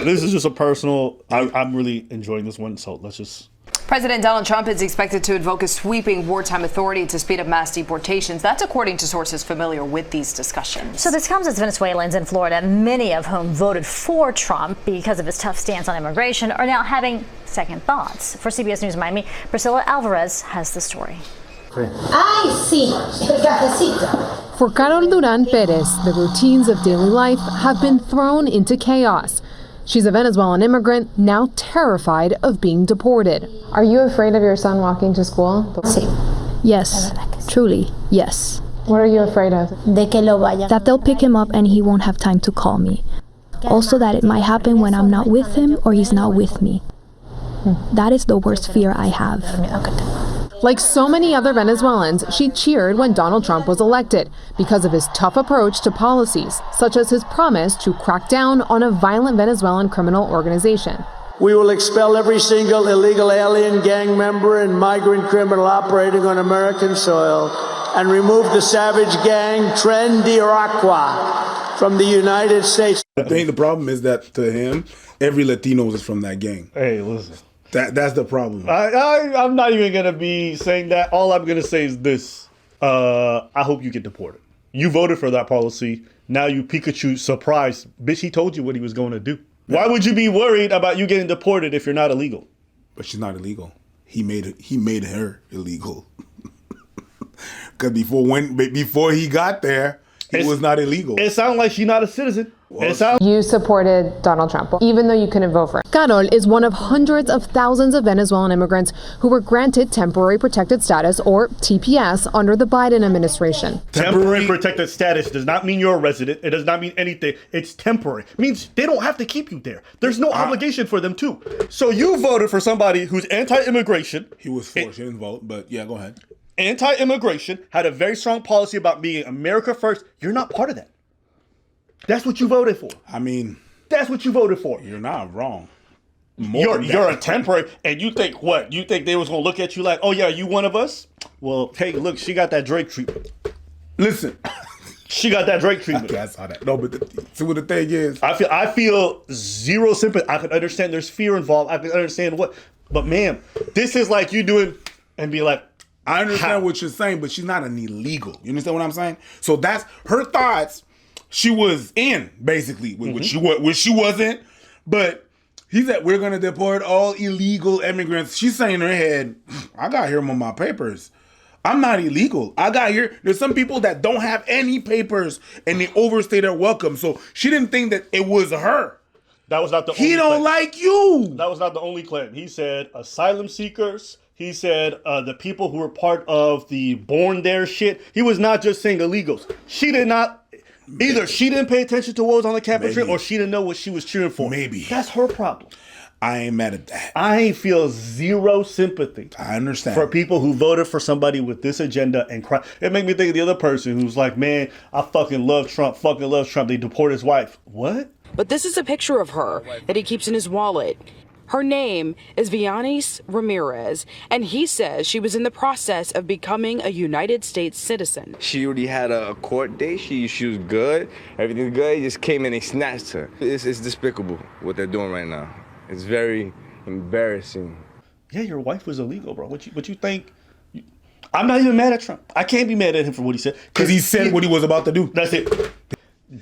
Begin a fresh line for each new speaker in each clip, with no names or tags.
This is just a personal. I'm really enjoying this one, so let's just.
President Donald Trump is expected to invoke a sweeping wartime authority to speed up mass deportations. That's according to sources familiar with these discussions.
So this comes as Venezuelans in Florida, many of whom voted for Trump because of his tough stance on immigration, are now having second thoughts. For CBS News Miami, Priscilla Alvarez has the story.
Ay, sí, el cafecito.
For Carol Duran Perez, the routines of daily life have been thrown into chaos. She's a Venezuelan immigrant, now terrified of being deported.
Are you afraid of your son walking to school?
Sí.
Yes, truly, yes.
What are you afraid of?
De que lo vayan.
That they'll pick him up and he won't have time to call me. Also that it might happen when I'm not with him or he's not with me. That is the worst fear I have.
Like so many other Venezuelans, she cheered when Donald Trump was elected because of his tough approach to policies, such as his promise to crack down on a violent Venezuelan criminal organization.
We will expel every single illegal alien, gang member, and migrant criminal operating on American soil and remove the savage gang Tren de Aragua from the United States.
I think the problem is that to him, every Latino is from that gang.
Hey, listen.
That's the problem.
I'm not even gonna be saying that. All I'm gonna say is this: I hope you get deported. You voted for that policy. Now you Pikachu surprised, bitch. He told you what he was going to do. Why would you be worried about you getting deported if you're not illegal?
But she's not illegal. He made her illegal. Because before he got there, he was not illegal.
It sounds like she's not a citizen.
You supported Donald Trump, even though you couldn't vote for him.
Carol is one of hundreds of thousands of Venezuelan immigrants who were granted temporary protected status, or TPS, under the Biden administration.
Temporary protected status does not mean you're a resident. It does not mean anything. It's temporary. It means they don't have to keep you there. There's no obligation for them to. So you voted for somebody who's anti-immigration.
He was forced. He didn't vote, but yeah, go ahead.
Anti-immigration, had a very strong policy about being America first. You're not part of that. That's what you voted for.
I mean,
that's what you voted for.
You're not wrong.
You're a temporary, and you think what? You think they was gonna look at you like, oh yeah, you one of us? Well, hey, look, she got that Drake treatment.
Listen,
she got that Drake treatment.
Okay, I saw that. No, but see what the thing is.
I feel zero sympathy. I can understand there's fear involved. I can understand but ma'am, this is like you doing and be like.
I understand what you're saying, but she's not an illegal. You understand what I'm saying? So that's her thoughts. She was in, basically, which she wasn't. But he said, we're going to deport all illegal immigrants. She's saying in her head, I got here on my papers. I'm not illegal. I got here. There's some people that don't have any papers and they overstay their welcome. So she didn't think that it was her.
That was not the only
He don't
claim.
like you.
That was not the only claim. He said asylum seekers. He said the people who were part of the born there shit. He was not just saying illegals. She did not. Either she didn't pay attention to what was on the campaign trail, or she didn't know what she was cheering for.
Maybe.
That's her problem.
I ain't mad at that.
I feel zero sympathy.
I understand.
For people who voted for somebody with this agenda and cry. It made me think of the other person who's like, man, I fucking love Trump. They deport his wife. What?
But this is a picture of her that he keeps in his wallet. Her name is Vianis Ramirez, and he says she was in the process of becoming a United States citizen.
She already had a court date. She was good. Everything's good. He just came in and snatched her. It's despicable what they're doing right now. It's very embarrassing.
Yeah, your wife was illegal, bro. What you think? I'm not even mad at Trump. I can't be mad at him for what he said.
Because he said what he was about to do.
That's it.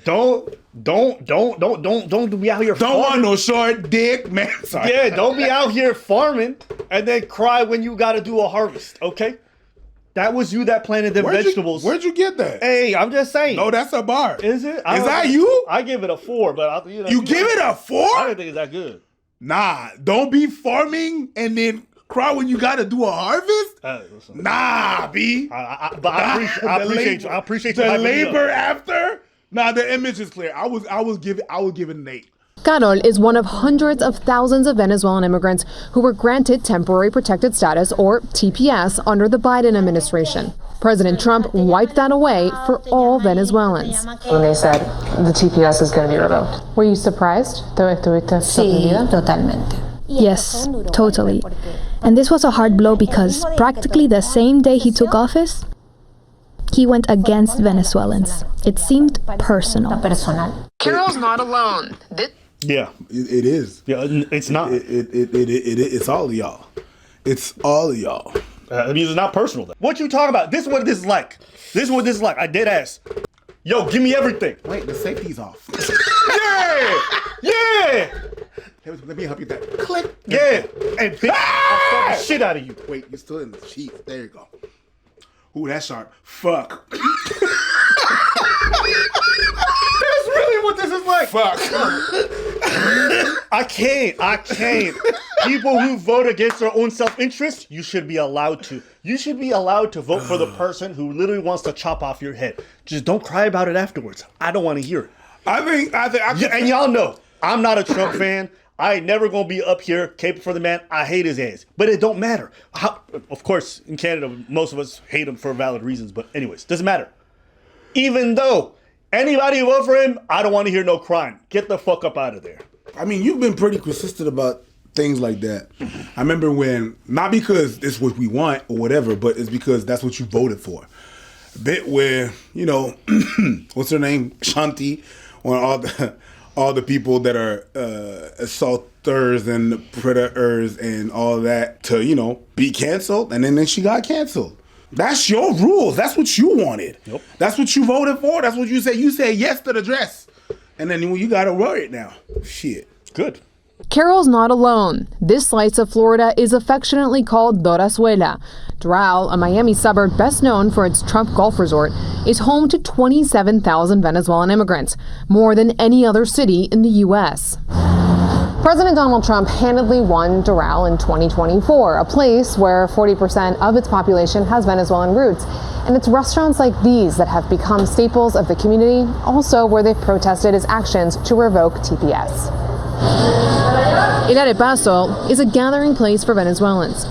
Don't be out here.
Don't want no short dick, man. Sorry.
Yeah, don't be out here farming and then cry when you got to do a harvest. Okay, that was you that planted them vegetables.
Where'd you get that?
Hey, I'm just saying.
No, that's a bar.
Is it?
Is that you?
I give it a 4, but
you give it a 4?
I don't think it's that good.
Nah, don't be farming and then cry when you got to do a harvest. Nah, B.
I appreciate you.
The labor after. Nah, the image is clear. I would give it an 8.
Carol is one of hundreds of thousands of Venezuelan immigrants who were granted temporary protected status, or TPS, under the Biden administration. President Trump wiped that away for all Venezuelans.
When they said the TPS is going to be revoked, were you surprised?
Sí, totalmente.
Yes, totally. And this was a hard blow because practically the same day he took office, he went against Venezuelans. It seemed personal.
Carol's not alone.
Yeah.
It is.
Yeah, it's not.
It's all of y'all. It's all of y'all.
I mean, it's not personal. What you talking about? This is what this is like. This is what this is like. I did ask. Yo, give me everything.
Wait, the safety's off.
Yeah! Yeah!
Let me help you with that. Click.
Yeah! And bitch, I'll fuck the shit out of you.
Wait, you're still in the sheets. There you go. Ooh, that's sharp. Fuck.
That's really what this is like.
Fuck.
I can't. People who vote against their own self-interest, you should be allowed to. You should be allowed to vote for the person who literally wants to chop off your head. Just don't cry about it afterwards. I don't want to hear it.
I think.
And y'all know, I'm not a Trump fan. I ain't never gonna be up here caping for the man. I hate his ass, but it don't matter. Of course, in Canada, most of us hate him for valid reasons. But anyways, doesn't matter. Even though anybody who vote for him, I don't want to hear no crying. Get the fuck up out of there.
I mean, you've been pretty consistent about things like that. I remember when, not because it's what we want or whatever, but it's because that's what you voted for. A bit where, you know, what's her name? Shanti, or all the people that are assaulters and predators and all that to, you know, be canceled, and then she got canceled. That's your rules. That's what you wanted.
Yep.
That's what you voted for. That's what you said. You said yes to the dress. And then you got to worry it now. Shit.
Good.
Carol's not alone. This slice of Florida is affectionately called Dorazuela. Doral, a Miami suburb best known for its Trump golf resort, is home to 27,000 Venezuelan immigrants, more than any other city in the U.S. President Donald Trump handedly won Doral in 2024, a place where 40% of its population has Venezuelan roots. And it's restaurants like these that have become staples of the community, also where they've protested his actions to revoke TPS. El Arepaso is a gathering place for Venezuelans.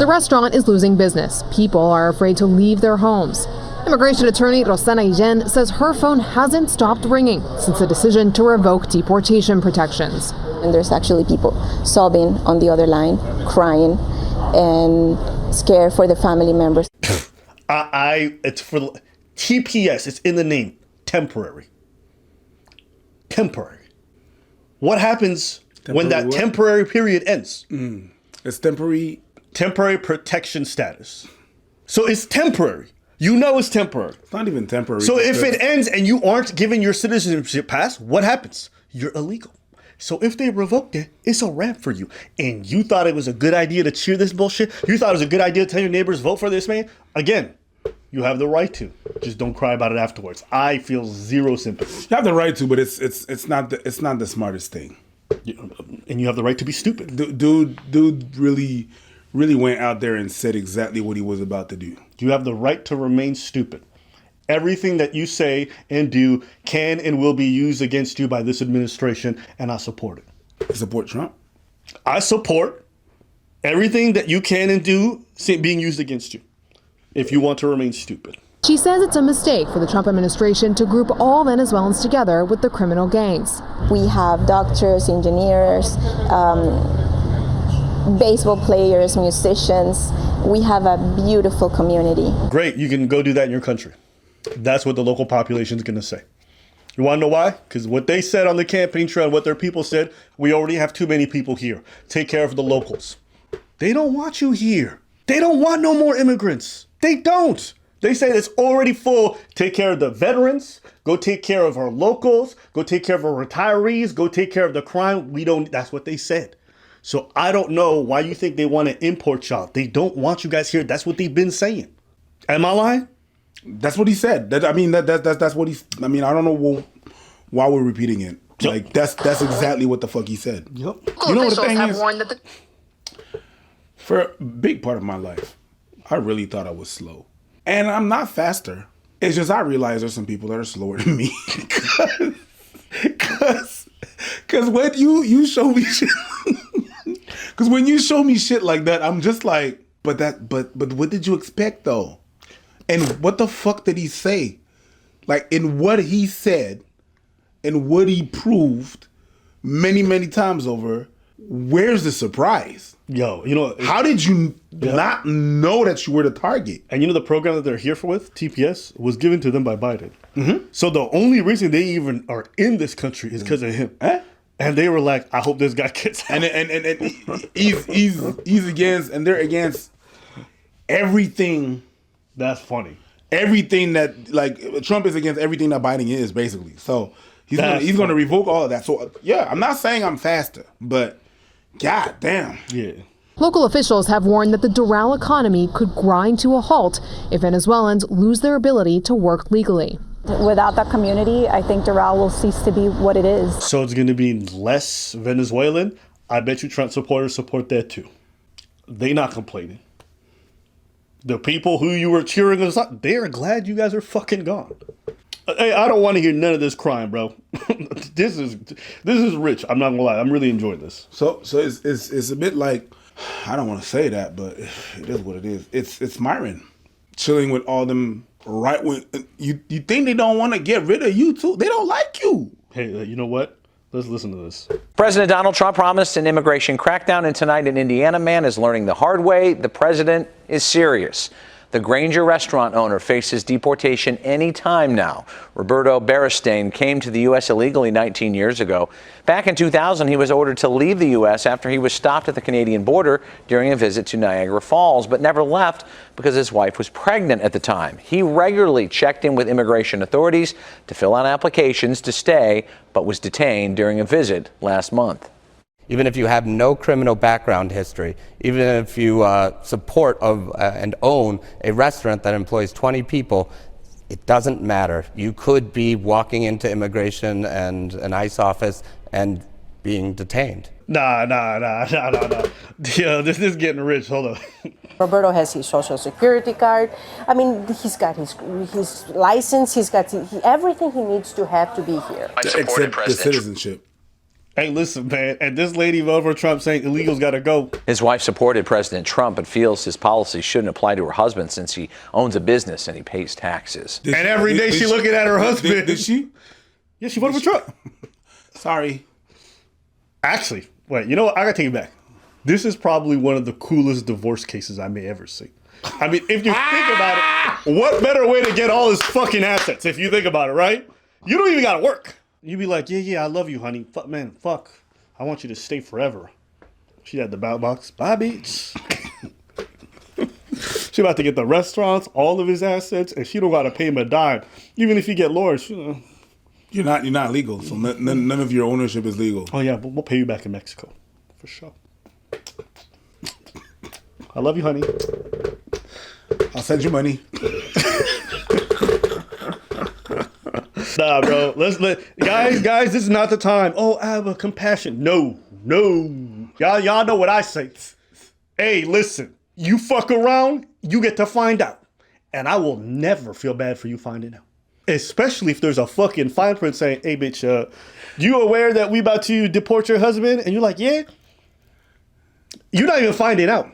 The restaurant is losing business. People are afraid to leave their homes. Immigration attorney Rosana Guillen says her phone hasn't stopped ringing since the decision to revoke deportation protections.
And there's actually people sobbing on the other line, crying and scared for the family members.
It's for TPS. It's in the name. Temporary. What happens when that temporary period ends?
It's temporary.
Temporary protection status. So it's temporary. You know it's temporary.
It's not even temporary.
So if it ends and you aren't given your citizenship pass, what happens? You're illegal. So if they revoked it, it's a wrap for you. And you thought it was a good idea to cheer this bullshit? You thought it was a good idea to tell your neighbors vote for this man? Again, you have the right to. Just don't cry about it afterwards. I feel zero sympathy.
You have the right to, but it's not the smartest thing.
And you have the right to be stupid.
Dude really went out there and said exactly what he was about to do.
You have the right to remain stupid. Everything that you say and do can and will be used against you by this administration, and I support it.
You support Trump?
I support everything that you can and do being used against you if you want to remain stupid.
She says it's a mistake for the Trump administration to group all Venezuelans together with the criminal gangs.
We have doctors, engineers, baseball players, musicians. We have a beautiful community.
Great, you can go do that in your country. That's what the local population is going to say. You want to know why? Because what they said on the campaign trail and what their people said, we already have too many people here. Take care of the locals. They don't want you here. They don't want no more immigrants. They don't. They say it's already full. Take care of the veterans. Go take care of our locals. Go take care of our retirees. Go take care of the crime. That's what they said. So I don't know why you think they want to import y'all. They don't want you guys here. That's what they've been saying. Am I lying?
That's what he said. That's what he's. I mean, I don't know why we're repeating it. Yep. Like that's exactly what the fuck he said.
Yep.
You know what the thing is? For a big part of my life, I really thought I was slow, and I'm not faster. It's just I realize there's some people that are slower than me. Cause when you show me shit, because when you show me shit like that, I'm just like, but what did you expect though? And what the fuck did he say? Like, in what he said and what he proved many, many times over, where's the surprise?
Yo, you know,
how did you not know that you were the target?
And you know the program that they're here for with, TPS, was given to them by Biden. Mm-hmm. So the only reason they even are in this country is because of him. And they were like, I hope this guy gets out.
And he's against, and they're against everything.
That's funny.
Everything that, like, Trump is against everything that Biden is, basically. So he's going to revoke all of that. So, yeah, I'm not saying I'm faster, but god damn.
Yeah.
Local officials have warned that the Doral economy could grind to a halt if Venezuelans lose their ability to work legally.
Without that community, I think Doral will cease to be what it is.
So it's going to be less Venezuelan. I bet you Trump supporters support that too. They not complaining. The people who you were cheering us on, they are glad you guys are fucking gone. Hey, I don't want to hear none of this crying, bro. This is rich. I'm not gonna lie. I'm really enjoying this.
So it's a bit like, I don't want to say that, but it is what it is. It's Myron chilling with all them right wing. You think they don't want to get rid of you too? They don't like you.
Hey, you know what? Let's listen to this.
President Donald Trump promised an immigration crackdown, and tonight an Indiana man is learning the hard way the president is serious. The Granger restaurant owner faces deportation any time now. Roberto Beristain came to the U.S. illegally 19 years ago. Back in 2000, he was ordered to leave the U.S. after he was stopped at the Canadian border during a visit to Niagara Falls, but never left because his wife was pregnant at the time. He regularly checked in with immigration authorities to fill out applications to stay, but was detained during a visit last month.
Even if you have no criminal background history, even if you support and own a restaurant that employs 20 people, it doesn't matter. You could be walking into immigration and an ICE office and being detained.
Nah. Yeah, this is getting rich. Hold on.
Roberto has his social security card. I mean, he's got his license. He's got everything he needs to have to be here.
Except the citizenship.
Hey, listen, man, and this lady voted for Trump saying illegals got to go.
His wife supported President Trump but feels his policies shouldn't apply to her husband since he owns a business and he pays taxes.
And every day she looking at her husband.
Did she?
Yeah, she voted for Trump.
Sorry.
Actually, wait, you know what? I got to take it back. This is probably one of the coolest divorce cases I may ever see. I mean, if you think about it, what better way to get all his fucking assets if you think about it, right? You don't even got to work. You'd be like, yeah, I love you, honey. Fuck. I want you to stay forever. She had the ballot box. Bye, bitch. She about to get the restaurants, all of his assets, and she don't got to pay him a dime. Even if you get lawyers,
you're not legal, so none of your ownership is legal.
Oh yeah, but we'll pay you back in Mexico, for sure. I love you, honey.
I'll send you money.
Nah, bro. Guys, this is not the time. Oh, I have a compassion. No. Y'all know what I say. Hey, listen. You fuck around, you get to find out. And I will never feel bad for you finding out. Especially if there's a fucking fine print saying, hey, bitch, you aware that we about to deport your husband? And you're like, yeah. You're not even finding out.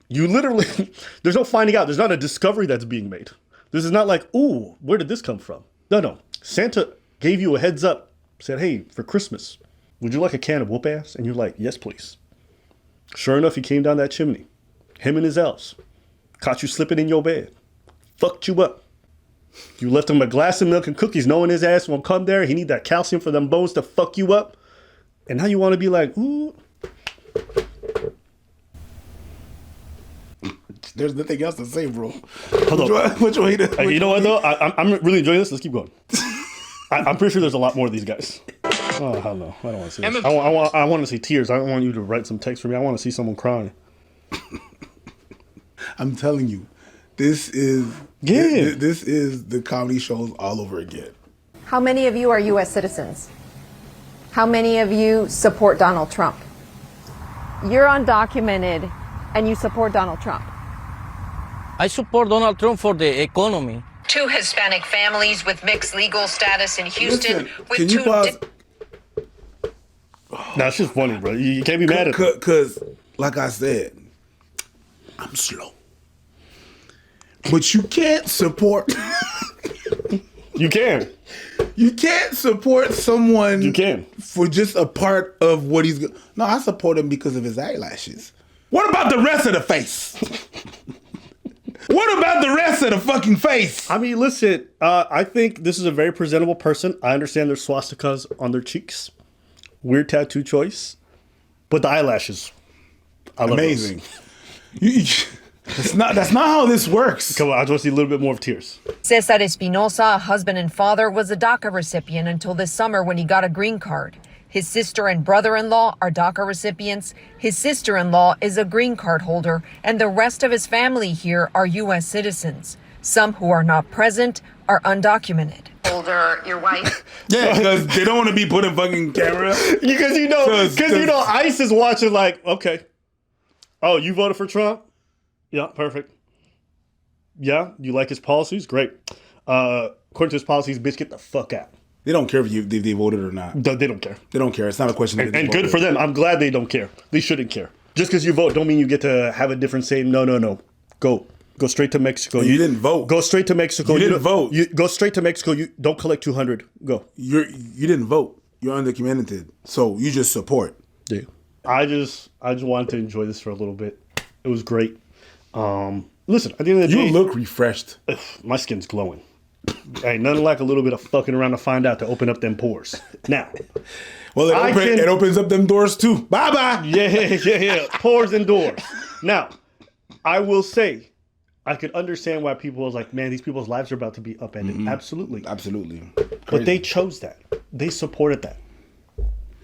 You literally, there's no finding out. There's not a discovery that's being made. This is not like, ooh, where did this come from? No. Santa gave you a heads up, said, hey, for Christmas, would you like a can of whoop ass? And you're like, yes, please. Sure enough, he came down that chimney. Him and his elves. Caught you slipping in your bed. Fucked you up. You left him a glass of milk and cookies knowing his ass won't come there. He need that calcium for them bones to fuck you up. And now you want to be like, ooh.
There's nothing else to say, bro.
Hold on.
Which way to,
you know what, though? I'm really enjoying this. Let's keep going. I'm pretty sure there's a lot more of these guys. Oh, hell no. I don't want to see this. I want to see tears. I don't want you to write some text for me. I want to see someone crying.
I'm telling you, this is the comedy shows all over again.
How many of you are U.S. citizens? How many of you support Donald Trump? You're undocumented and you support Donald Trump.
I support Donald Trump for the economy.
2 Hispanic families with mixed legal status in Houston.
Can you pause?
Nah, it's just funny, bro. You can't be mad at it.
Because, like I said, I'm slow. But you can't support.
You can.
You can't support someone.
You can.
For just a part of what he's. No, I support him because of his eyelashes. What about the rest of the face? What about the rest of the fucking face?
I mean, listen, I think this is a very presentable person. I understand there's swastikas on their cheeks. Weird tattoo choice. But the eyelashes. I love
Amazing. That's not how this works.
Come on, I just want to see a little bit more of tears.
Cesar Espinosa, a husband and father, was a DACA recipient until this summer when he got a green card. His sister and brother-in-law are DACA recipients. His sister-in-law is a green card holder, and the rest of his family here are U.S. citizens. Some who are not present are undocumented. Holder, your wife?
Yeah, because they don't want to be put in fucking camera.
Because you know ICE is watching like, okay. Oh, you voted for Trump? Yeah, perfect. Yeah, you like his policies? Great. According to his policies, bitch, get the fuck out.
They don't care if they voted or not.
They don't care.
They don't care. It's not a question.
And good for them. I'm glad they don't care. They shouldn't care. Just because you vote don't mean you get to have a different say. No. Go straight to Mexico.
You didn't vote.
Go straight to Mexico.
You didn't vote.
You go straight to Mexico. You don't collect 200. Go.
You didn't vote. You're undocumented. So you just support.
Yeah. I just wanted to enjoy this for a little bit. It was great. Listen, at the end of the day,
you look refreshed.
My skin's glowing. Ain't nothing like a little bit of fucking around to find out to open up them pores. Now,
well, it opens up them doors too. Bye bye.
Yeah. Pores and doors. Now, I will say, I could understand why people was like, man, these people's lives are about to be upended. Mm-hmm. Absolutely. But they chose that. They supported that.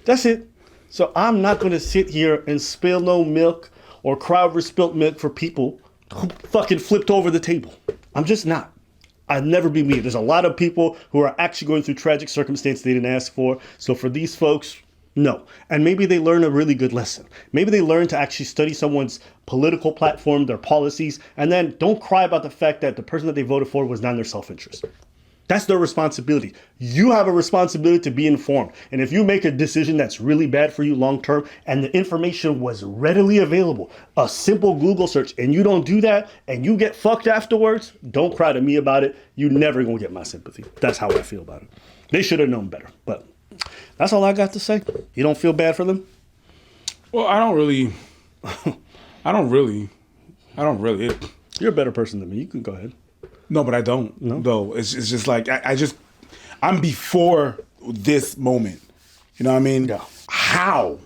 That's it. So I'm not going to sit here and spill no milk or cry over spilt milk for people who fucking flipped over the table. I'm just not. I'd never be me. There's a lot of people who are actually going through tragic circumstances they didn't ask for. So for these folks, no. And maybe they learn a really good lesson. Maybe they learn to actually study someone's political platform, their policies, and then don't cry about the fact that the person that they voted for was not in their self-interest. That's their responsibility. You have a responsibility to be informed. And if you make a decision that's really bad for you long term and the information was readily available, a simple Google search, and you don't do that and you get fucked afterwards, don't cry to me about it. You never gonna get my sympathy. That's how I feel about it. They should have known better. But that's all I got to say. You don't feel bad for them?
Well, I don't really.
You're a better person than me. You can go ahead.
No, but I don't. No, though it's just like I'm before this moment. You know what I mean?
Yeah.
How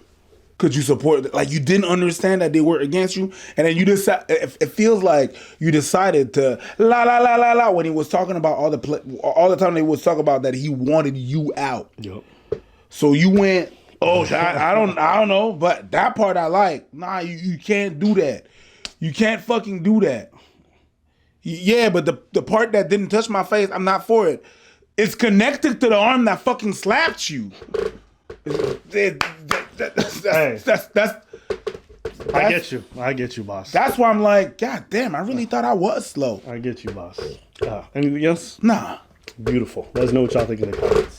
could you support? Like you didn't understand that they were against you, and then you decide. It feels like you decided to la when he was talking about all the time they was talking about that he wanted you out.
Yep.
So you went. Oh, I don't know, but that part I like. Nah, you can't do that. You can't fucking do that. Yeah, but the part that didn't touch my face, I'm not for it. It's connected to the arm that fucking slapped you.
I get you, boss.
That's why I'm like, God damn, I really thought I was slow.
I get you, boss. Anything else?
Nah.
Beautiful. Let us know what y'all think in the comments.